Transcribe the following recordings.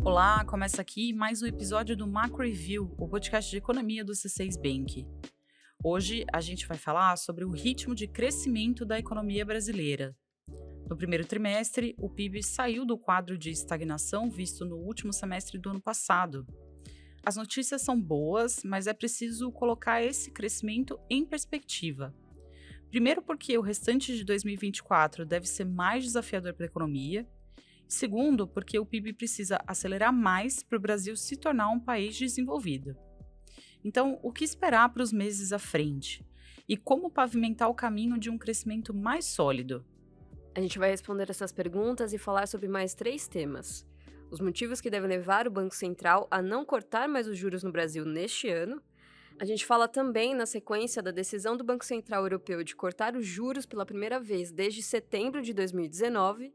Olá, começa aqui mais um episódio do Macro Review, o podcast de economia do C6 Bank. Hoje a gente vai falar sobre o ritmo de crescimento da economia brasileira. No primeiro trimestre, o PIB saiu do quadro de estagnação visto no último semestre do ano passado. As notícias são boas, mas é preciso colocar esse crescimento em perspectiva. Primeiro, porque o restante de 2024 deve ser mais desafiador para a economia. Segundo, porque o PIB precisa acelerar mais para o Brasil se tornar um país desenvolvido. Então, o que esperar para os meses à frente? E como pavimentar o caminho de um crescimento mais sólido? A gente vai responder essas perguntas e falar sobre mais 3 temas: os motivos que devem levar o Banco Central a não cortar mais os juros no Brasil neste ano. A gente fala também na sequência da decisão do Banco Central Europeu de cortar os juros pela primeira vez desde setembro de 2019.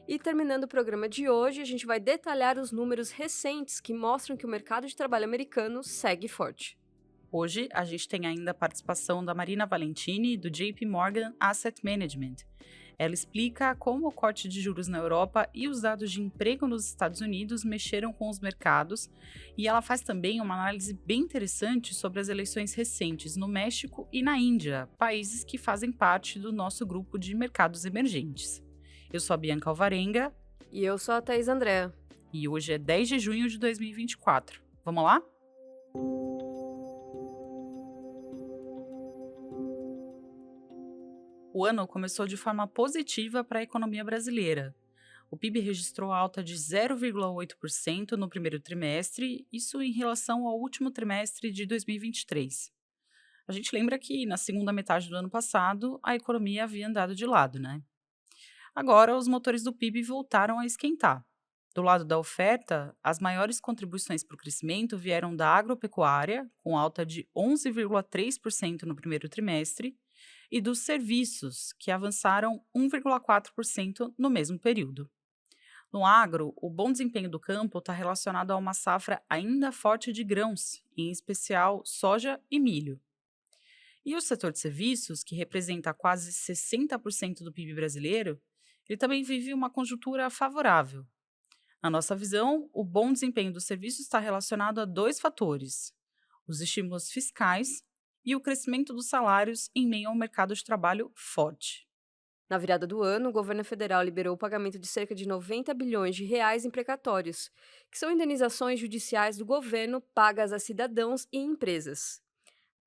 E terminando o programa de hoje, a gente vai detalhar os números recentes que mostram que o mercado de trabalho americano segue forte. Hoje, a gente tem ainda a participação da Marina Valentini, do JP Morgan Asset Management. Ela explica como o corte de juros na Europa e os dados de emprego nos Estados Unidos mexeram com os mercados, e ela faz também uma análise bem interessante sobre as eleições recentes no México e na Índia, países que fazem parte do nosso grupo de mercados emergentes. Eu sou a Bianca Alvarenga. E eu sou a Thaís Andréa. E hoje é 10 de junho de 2024. Vamos lá? O ano começou de forma positiva para a economia brasileira. O PIB registrou alta de 0,8% no primeiro trimestre, isso em relação ao último trimestre de 2023. A gente lembra que, na segunda metade do ano passado, a economia havia andado de lado, né? Agora, os motores do PIB voltaram a esquentar. Do lado da oferta, as maiores contribuições para o crescimento vieram da agropecuária, com alta de 11,3% no primeiro trimestre, e dos serviços, que avançaram 1,4% no mesmo período. No agro, o bom desempenho do campo está relacionado a uma safra ainda forte de grãos, em especial soja e milho. E o setor de serviços, que representa quase 60% do PIB brasileiro, ele também vive uma conjuntura favorável. Na nossa visão, o bom desempenho dos serviços está relacionado a dois fatores: os estímulos fiscais e o crescimento dos salários em meio a um mercado de trabalho forte. Na virada do ano, o governo federal liberou o pagamento de cerca de 90 bilhões de reais em precatórios, que são indenizações judiciais do governo pagas a cidadãos e empresas.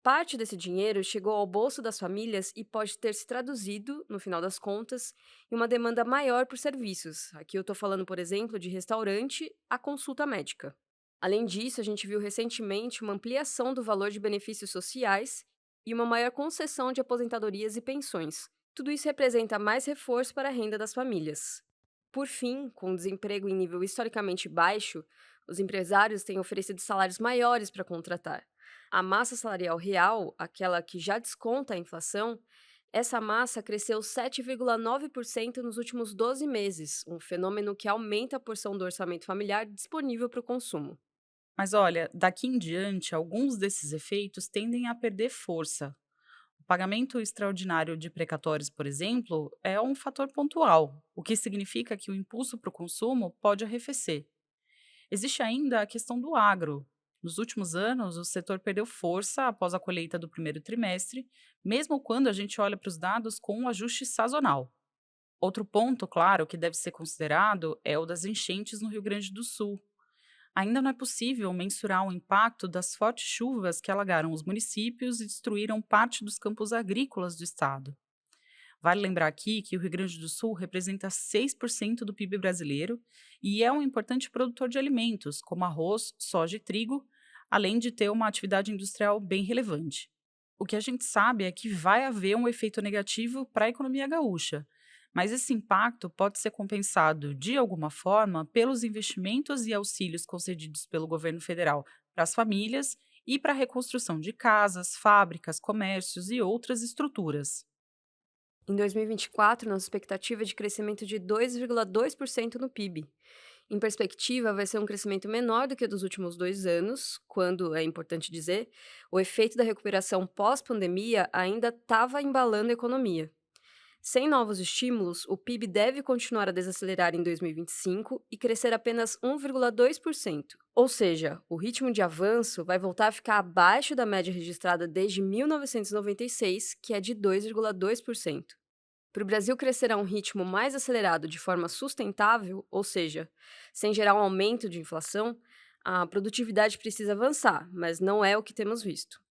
Parte desse dinheiro chegou ao bolso das famílias e pode ter se traduzido, no final das contas, em uma demanda maior por serviços. Aqui eu estou falando, por exemplo, de restaurante a consulta médica. Além disso, a gente viu recentemente uma ampliação do valor de benefícios sociais e uma maior concessão de aposentadorias e pensões. Tudo isso representa mais reforço para a renda das famílias. Por fim, com o desemprego em nível historicamente baixo, os empresários têm oferecido salários maiores para contratar. A massa salarial real, aquela que já desconta a inflação, essa massa cresceu 7,9% nos últimos 12 meses, um fenômeno que aumenta a porção do orçamento familiar disponível para o consumo. Mas olha, daqui em diante, alguns desses efeitos tendem a perder força. O pagamento extraordinário de precatórios, por exemplo, é um fator pontual, o que significa que o impulso para o consumo pode arrefecer. Existe ainda a questão do agro. Nos últimos anos, o setor perdeu força após a colheita do primeiro trimestre, mesmo quando a gente olha para os dados com um ajuste sazonal. Outro ponto, claro, que deve ser considerado é o das enchentes no Rio Grande do Sul. Ainda não é possível mensurar o impacto das fortes chuvas que alagaram os municípios e destruíram parte dos campos agrícolas do estado. Vale lembrar aqui que o Rio Grande do Sul representa 6% do PIB brasileiro e é um importante produtor de alimentos, como arroz, soja e trigo, além de ter uma atividade industrial bem relevante. O que a gente sabe é que vai haver um efeito negativo para a economia gaúcha, mas esse impacto pode ser compensado de alguma forma pelos investimentos e auxílios concedidos pelo governo federal para as famílias e para a reconstrução de casas, fábricas, comércios e outras estruturas. Em 2024, nossa expectativa é de crescimento de 2,2% no PIB. Em perspectiva, vai ser um crescimento menor do que o dos últimos 2 anos, quando, é importante dizer, o efeito da recuperação pós-pandemia ainda estava embalando a economia. Sem novos estímulos, o PIB deve continuar a desacelerar em 2025 e crescer apenas 1,2%. Ou seja, o ritmo de avanço vai voltar a ficar abaixo da média registrada desde 1996, que é de 2,2%. Para o Brasil crescer a um ritmo mais acelerado de forma sustentável, ou seja, sem gerar um aumento de inflação, a produtividade precisa avançar, mas não é o que temos visto.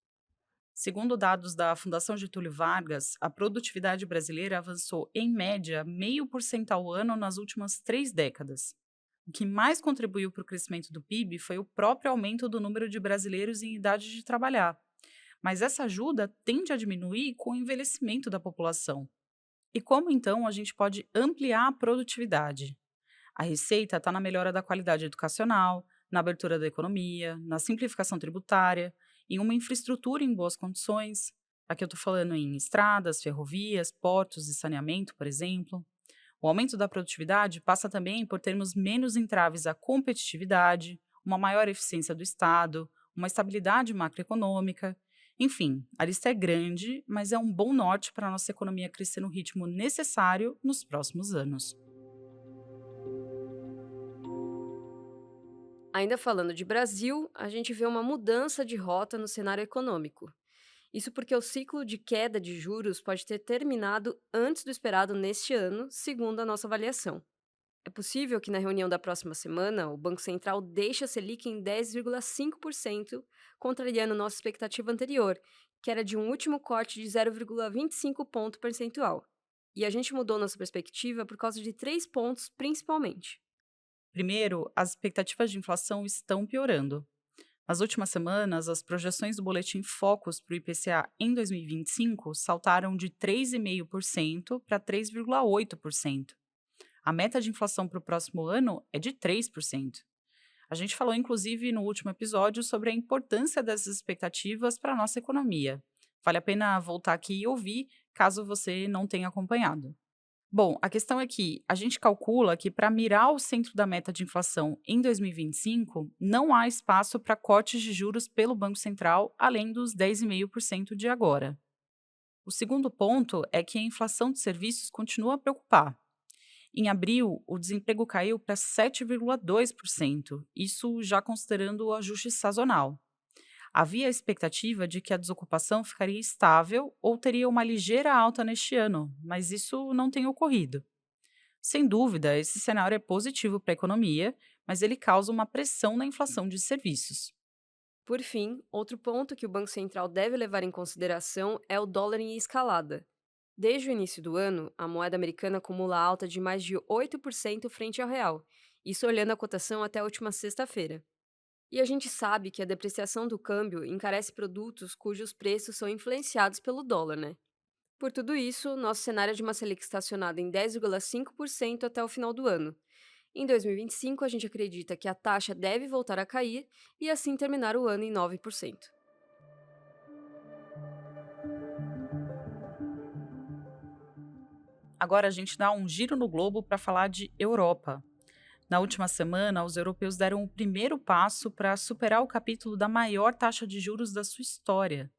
Segundo dados da Fundação Getúlio Vargas, a produtividade brasileira avançou, em média, 0,5% ao ano nas últimas 3 décadas. O que mais contribuiu para o crescimento do PIB foi o próprio aumento do número de brasileiros em idade de trabalhar. Mas essa ajuda tende a diminuir com o envelhecimento da população. E como então a gente pode ampliar a produtividade? A receita está na melhora da qualidade educacional, na abertura da economia, na simplificação tributária, em uma infraestrutura em boas condições. Aqui eu estou falando em estradas, ferrovias, portos e saneamento, por exemplo. O aumento da produtividade passa também por termos menos entraves à competitividade, uma maior eficiência do Estado, uma estabilidade macroeconômica. Enfim, a lista é grande, mas é um bom norte para a nossa economia crescer no ritmo necessário nos próximos anos. Ainda falando de Brasil, a gente vê uma mudança de rota no cenário econômico. Isso porque o ciclo de queda de juros pode ter terminado antes do esperado neste ano, segundo a nossa avaliação. É possível que na reunião da próxima semana o Banco Central deixe a Selic em 10,5%, contrariando nossa expectativa anterior, que era de um último corte de 0,25 ponto percentual. E a gente mudou nossa perspectiva por causa de 3 pontos principalmente. Primeiro, as expectativas de inflação estão piorando. Nas últimas semanas, as projeções do Boletim Focus para o IPCA em 2025 saltaram de 3,5% para 3,8%. A meta de inflação para o próximo ano é de 3%. A gente falou, inclusive, no último episódio sobre a importância dessas expectativas para a nossa economia. Vale a pena voltar aqui e ouvir, caso você não tenha acompanhado. Bom, a questão é que a gente calcula que para mirar o centro da meta de inflação em 2025, não há espaço para cortes de juros pelo Banco Central, além dos 10,5% de agora. O segundo ponto é que a inflação de serviços continua a preocupar. Em abril, o desemprego caiu para 7,2%, isso já considerando o ajuste sazonal. Havia a expectativa de que a desocupação ficaria estável ou teria uma ligeira alta neste ano, mas isso não tem ocorrido. Sem dúvida, esse cenário é positivo para a economia, mas ele causa uma pressão na inflação de serviços. Por fim, outro ponto que o Banco Central deve levar em consideração é o dólar em escalada. Desde o início do ano, a moeda americana acumula alta de mais de 8% frente ao real, isso olhando a cotação até a última sexta-feira. E a gente sabe que a depreciação do câmbio encarece produtos cujos preços são influenciados pelo dólar, né? Por tudo isso, nosso cenário é de uma Selic estacionada em 10,5% até o final do ano. Em 2025, a gente acredita que a taxa deve voltar a cair e assim terminar o ano em 9%. Agora a gente dá um giro no globo para falar de Europa. Na última semana, os europeus deram o primeiro passo para superar o capítulo da maior taxa de juros da sua história.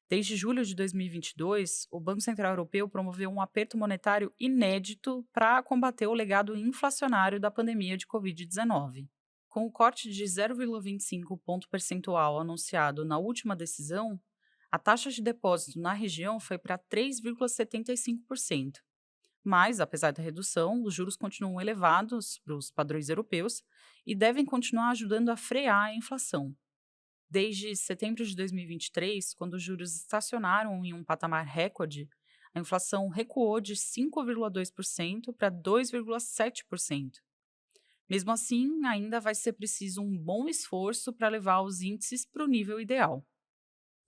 Desde julho de 2022, o Banco Central Europeu promoveu um aperto monetário inédito para combater o legado inflacionário da pandemia de Covid-19. Com o corte de 0,25 ponto percentual anunciado na última decisão, a taxa de depósito na região foi para 3,75%. Mas, apesar da redução, os juros continuam elevados para os padrões europeus e devem continuar ajudando a frear a inflação. Desde setembro de 2023, quando os juros estacionaram em um patamar recorde, a inflação recuou de 5,2% para 2,7%. Mesmo assim, ainda vai ser preciso um bom esforço para levar os índices para o nível ideal.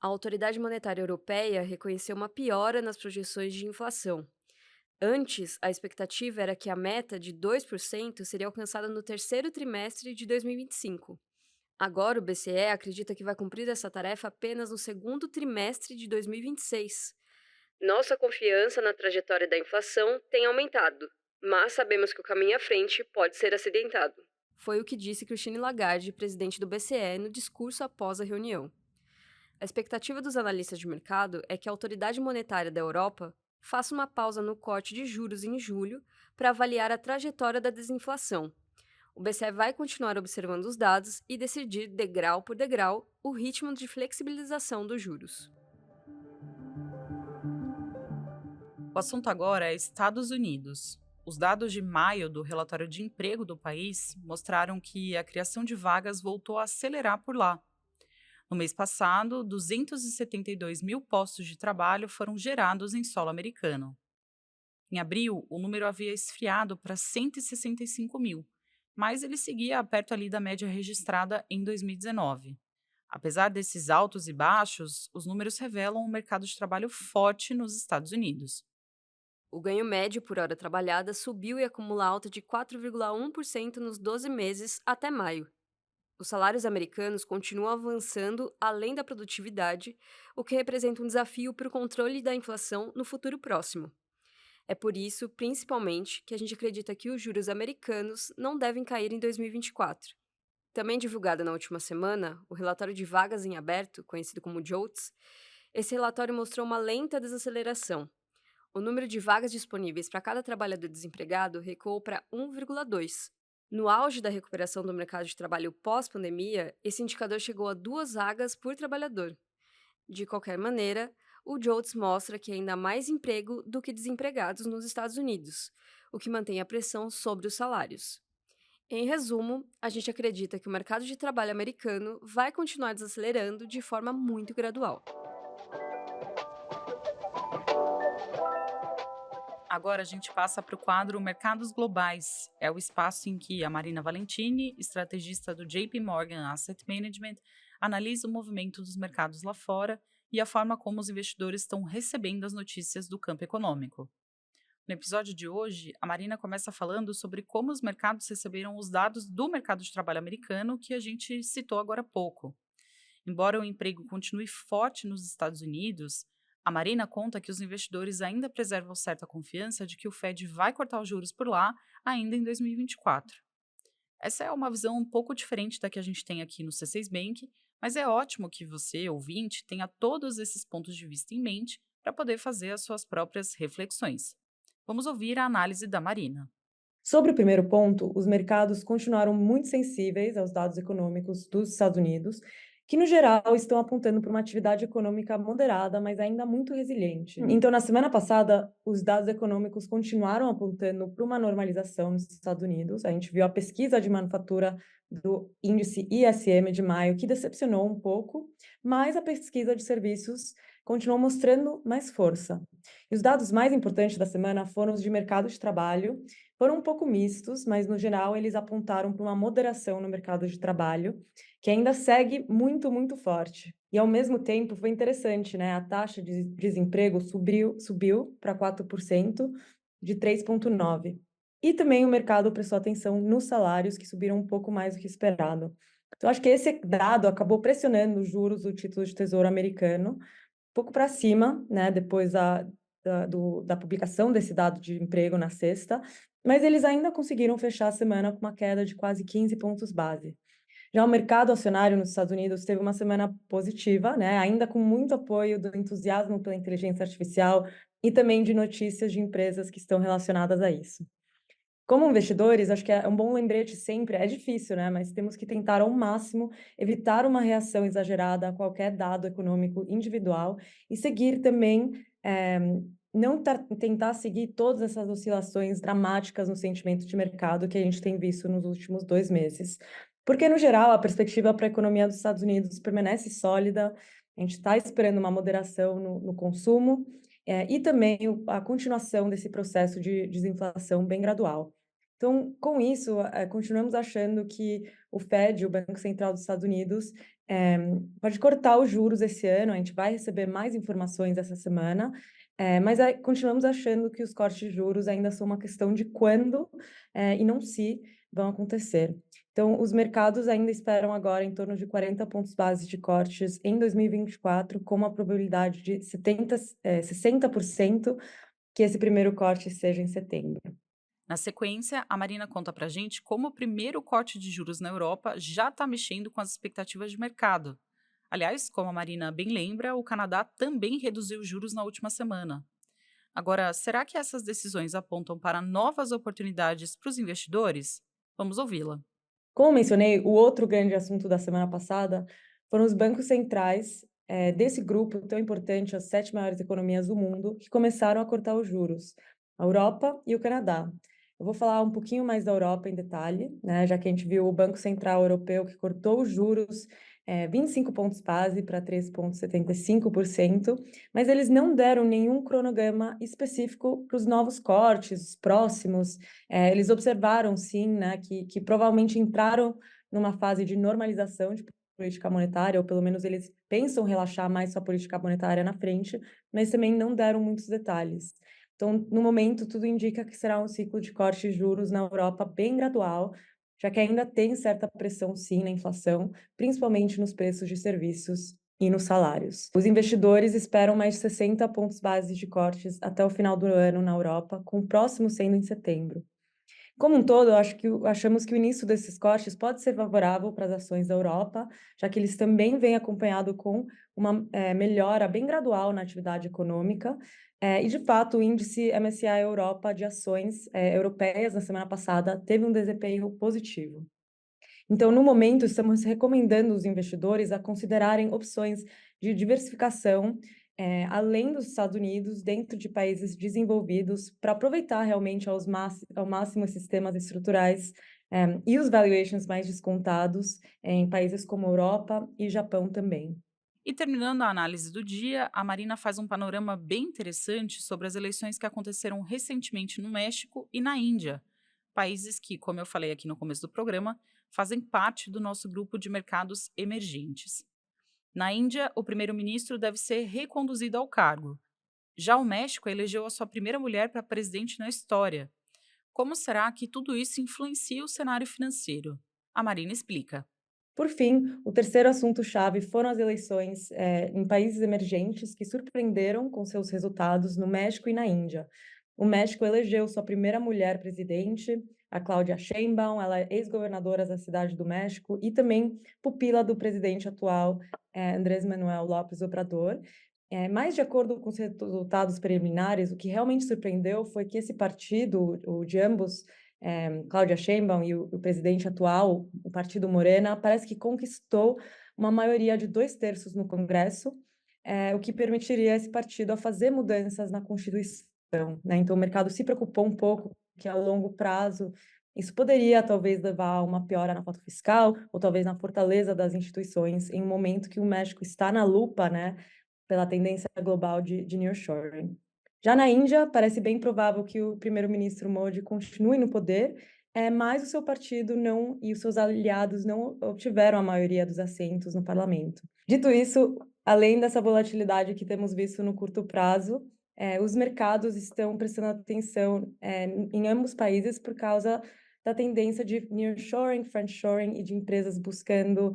A Autoridade Monetária Europeia reconheceu uma piora nas projeções de inflação. Antes, a expectativa era que a meta de 2% seria alcançada no terceiro trimestre de 2025. Agora, o BCE acredita que vai cumprir essa tarefa apenas no segundo trimestre de 2026. Nossa confiança na trajetória da inflação tem aumentado, mas sabemos que o caminho à frente pode ser acidentado. Foi o que disse Christine Lagarde, presidente do BCE, no discurso após a reunião. A expectativa dos analistas de mercado é que a autoridade monetária da Europa faça uma pausa no corte de juros em julho para avaliar a trajetória da desinflação. O BCE vai continuar observando os dados e decidir, degrau por degrau, o ritmo de flexibilização dos juros. O assunto agora é Estados Unidos. Os dados de maio do relatório de emprego do país mostraram que a criação de vagas voltou a acelerar por lá. No mês passado, 272 mil postos de trabalho foram gerados em solo americano. Em abril, o número havia esfriado para 165 mil, mas ele seguia perto ali da média registrada em 2019. Apesar desses altos e baixos, os números revelam um mercado de trabalho forte nos Estados Unidos. O ganho médio por hora trabalhada subiu e acumula alta de 4,1% nos 12 meses até maio. Os salários americanos continuam avançando além da produtividade, o que representa um desafio para o controle da inflação no futuro próximo. É por isso, principalmente, que a gente acredita que os juros americanos não devem cair em 2024. Também divulgado na última semana, o relatório de vagas em aberto, conhecido como JOLTS, esse relatório mostrou uma lenta desaceleração. O número de vagas disponíveis para cada trabalhador desempregado recuou para 1,2. No auge da recuperação do mercado de trabalho pós-pandemia, esse indicador chegou a 2 vagas por trabalhador. De qualquer maneira, o JOLTS mostra que ainda há mais emprego do que desempregados nos Estados Unidos, o que mantém a pressão sobre os salários. Em resumo, a gente acredita que o mercado de trabalho americano vai continuar desacelerando de forma muito gradual. Agora a gente passa para o quadro Mercados Globais. É o espaço em que a Marina Valentini, estrategista do JP Morgan Asset Management, analisa o movimento dos mercados lá fora e a forma como os investidores estão recebendo as notícias do campo econômico. No episódio de hoje, a Marina começa falando sobre como os mercados receberam os dados do mercado de trabalho americano que a gente citou agora há pouco. Embora o emprego continue forte nos Estados Unidos, a Marina conta que os investidores ainda preservam certa confiança de que o Fed vai cortar os juros por lá ainda em 2024. Essa é uma visão um pouco diferente da que a gente tem aqui no C6 Bank, mas é ótimo que você, ouvinte, tenha todos esses pontos de vista em mente para poder fazer as suas próprias reflexões. Vamos ouvir a análise da Marina. Sobre o primeiro ponto, os mercados continuaram muito sensíveis aos dados econômicos dos Estados Unidos, que, no geral, estão apontando para uma atividade econômica moderada, mas ainda muito resiliente. Então, na semana passada, os dados econômicos continuaram apontando para uma normalização nos Estados Unidos. A gente viu a pesquisa de manufatura do índice ISM de maio, que decepcionou um pouco, mas a pesquisa de serviços continuou mostrando mais força. E os dados mais importantes da semana foram os de mercado de trabalho. Foram um pouco mistos, mas no geral eles apontaram para uma moderação no mercado de trabalho, que ainda segue muito, muito forte. E ao mesmo tempo foi interessante, né? A taxa de desemprego subiu para 4% de 3,9%. E também o mercado prestou atenção nos salários, que subiram um pouco mais do que esperado. Então, acho que esse dado acabou pressionando os juros do título de tesouro americano, um pouco para cima, né? Depois da publicação desse dado de emprego na sexta, mas eles ainda conseguiram fechar a semana com uma queda de quase 15 pontos base. Já o mercado acionário nos Estados Unidos teve uma semana positiva, né, ainda com muito apoio do entusiasmo pela inteligência artificial e também de notícias de empresas que estão relacionadas a isso. Como investidores, acho que é um bom lembrete sempre, é difícil, né, mas temos que tentar ao máximo evitar uma reação exagerada a qualquer dado econômico individual e seguir também, não tentar seguir todas essas oscilações dramáticas no sentimento de mercado que a gente tem visto nos últimos 2 meses. Porque, no geral, a perspectiva para a economia dos Estados Unidos permanece sólida, a gente está esperando uma moderação no consumo, e também a continuação desse processo de desinflação bem gradual. Então, com isso, continuamos achando que o Fed, o Banco Central dos Estados Unidos, pode cortar os juros esse ano, a gente vai receber mais informações essa semana, mas continuamos achando que os cortes de juros ainda são uma questão de quando, e não se vão acontecer. Então, os mercados ainda esperam agora em torno de 40 pontos base de cortes em 2024, com uma probabilidade de 60% que esse primeiro corte seja em setembro. Na sequência, a Marina conta pra gente como o primeiro corte de juros na Europa já está mexendo com as expectativas de mercado. Aliás, como a Marina bem lembra, o Canadá também reduziu os juros na última semana. Agora, será que essas decisões apontam para novas oportunidades para os investidores? Vamos ouvi-la. Como mencionei, o outro grande assunto da semana passada foram os bancos centrais, desse grupo tão importante, as 7 maiores economias do mundo, que começaram a cortar os juros, a Europa e o Canadá. Eu vou falar um pouquinho mais da Europa em detalhe, né, já que a gente viu o Banco Central Europeu que cortou os juros, 25 pontos base para 3,75%, mas eles não deram nenhum cronograma específico para os novos cortes, os próximos. Eles observaram, sim, né, que provavelmente entraram numa fase de normalização de política monetária, ou pelo menos eles pensam relaxar mais sua política monetária na frente, mas também não deram muitos detalhes. Então, no momento, tudo indica que será um ciclo de corte de juros na Europa bem gradual, já que ainda tem certa pressão, sim, na inflação, principalmente nos preços de serviços e nos salários. Os investidores esperam mais de 60 pontos base de cortes até o final do ano na Europa, com o próximo sendo em setembro. Como um todo, eu acho que achamos que o início desses cortes pode ser favorável para as ações da Europa, já que eles também vêm acompanhado com uma melhora bem gradual na atividade econômica. E, de fato, o índice MSCI Europa de ações europeias na semana passada teve um desempenho positivo. Então, no momento, estamos recomendando os investidores a considerarem opções de diversificação, além dos Estados Unidos, dentro de países desenvolvidos, para aproveitar realmente ao máximo esses temas estruturais, e os valuations mais descontados em países como Europa e Japão também. E terminando a análise do dia, a Marina faz um panorama bem interessante sobre as eleições que aconteceram recentemente no México e na Índia, países que, como eu falei aqui no começo do programa, fazem parte do nosso grupo de mercados emergentes. Na Índia, o primeiro-ministro deve ser reconduzido ao cargo. Já o México elegeu a sua primeira mulher para presidente na história. Como será que tudo isso influencia o cenário financeiro? A Marina explica. Por fim, o terceiro assunto-chave foram as eleições em países emergentes que surpreenderam com seus resultados no México e na Índia. O México elegeu sua primeira mulher presidente, a Cláudia Sheinbaum, ela é ex-governadora da Cidade do México e também pupila do presidente atual, Andrés Manuel López Obrador. Mas, de acordo com os resultados preliminares, o que realmente surpreendeu foi que esse partido, o de ambos, Cláudia Sheinbaum e o presidente atual, o Partido Morena, parece que conquistou uma maioria de 2/3 no Congresso, o que permitiria a esse partido a fazer mudanças na Constituição, né? Então, o mercado se preocupou um pouco que, a longo prazo, isso poderia talvez levar a uma piora na pauta fiscal ou talvez na fortaleza das instituições, em um momento que o México está na lupa, né, pela tendência global de nearshoring. Já na Índia, parece bem provável que o primeiro-ministro Modi continue no poder, mas o seu partido não e os seus aliados não obtiveram a maioria dos assentos no parlamento. Dito isso, além dessa volatilidade que temos visto no curto prazo, os mercados estão prestando atenção em ambos países por causa da tendência de nearshoring, friendshoring e de empresas buscando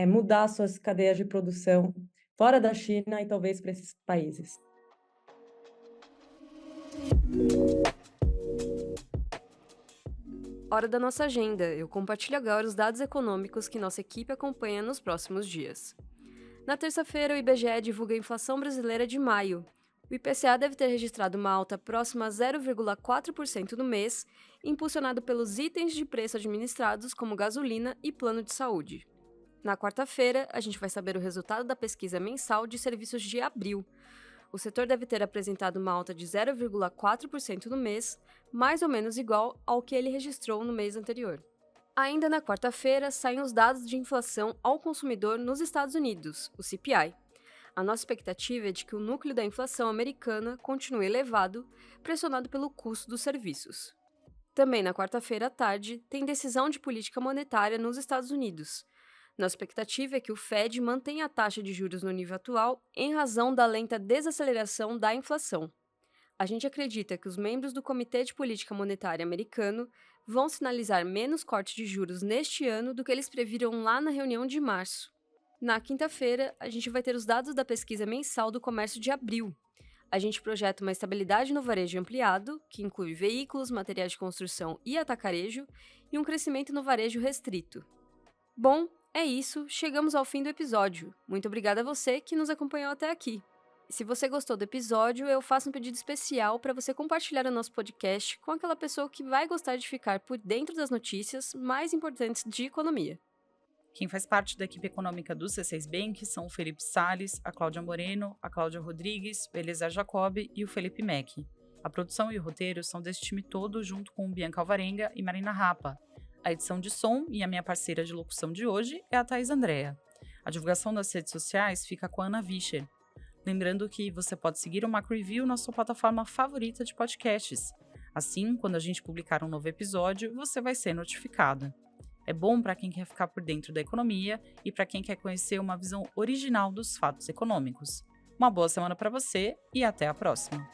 mudar suas cadeias de produção fora da China e talvez para esses países. Hora da nossa agenda. Eu compartilho agora os dados econômicos que nossa equipe acompanha nos próximos dias. Na terça-feira, o IBGE divulga a inflação brasileira de maio. O IPCA deve ter registrado uma alta próxima a 0,4% no mês, impulsionado pelos itens de preço administrados como gasolina e plano de saúde. Na quarta-feira, a gente vai saber o resultado da pesquisa mensal de serviços de abril. O setor deve ter apresentado uma alta de 0,4% no mês, mais ou menos igual ao que ele registrou no mês anterior. Ainda na quarta-feira, saem os dados de inflação ao consumidor nos Estados Unidos, o CPI. A nossa expectativa é de que o núcleo da inflação americana continue elevado, pressionado pelo custo dos serviços. Também na quarta-feira à tarde, tem decisão de política monetária nos Estados Unidos. Nossa expectativa é que o Fed mantenha a taxa de juros no nível atual em razão da lenta desaceleração da inflação. A gente acredita que os membros do Comitê de Política Monetária americano vão sinalizar menos corte de juros neste ano do que eles previram lá na reunião de março. Na quinta-feira, a gente vai ter os dados da pesquisa mensal do comércio de abril. A gente projeta uma estabilidade no varejo ampliado, que inclui veículos, materiais de construção e atacarejo, e um crescimento no varejo restrito. Bom, é isso, chegamos ao fim do episódio. Muito obrigada a você que nos acompanhou até aqui. Se você gostou do episódio, eu faço um pedido especial para você compartilhar o nosso podcast com aquela pessoa que vai gostar de ficar por dentro das notícias mais importantes de economia. Quem faz parte da equipe econômica do C6 Bank são o Felipe Salles, a Cláudia Moreno, a Cláudia Rodrigues, o Eliezer Jacob e o Felipe Mack. A produção e o roteiro são desse time todo junto com Bianca Alvarenga e Marina Rapa. A edição de som e a minha parceira de locução de hoje é a Thaís Andrea. A divulgação das redes sociais fica com a Ana Vischer. Lembrando que você pode seguir o Macro Review na sua plataforma favorita de podcasts. Assim, quando a gente publicar um novo episódio, você vai ser notificado. É bom para quem quer ficar por dentro da economia e para quem quer conhecer uma visão original dos fatos econômicos. Uma boa semana para você e até a próxima!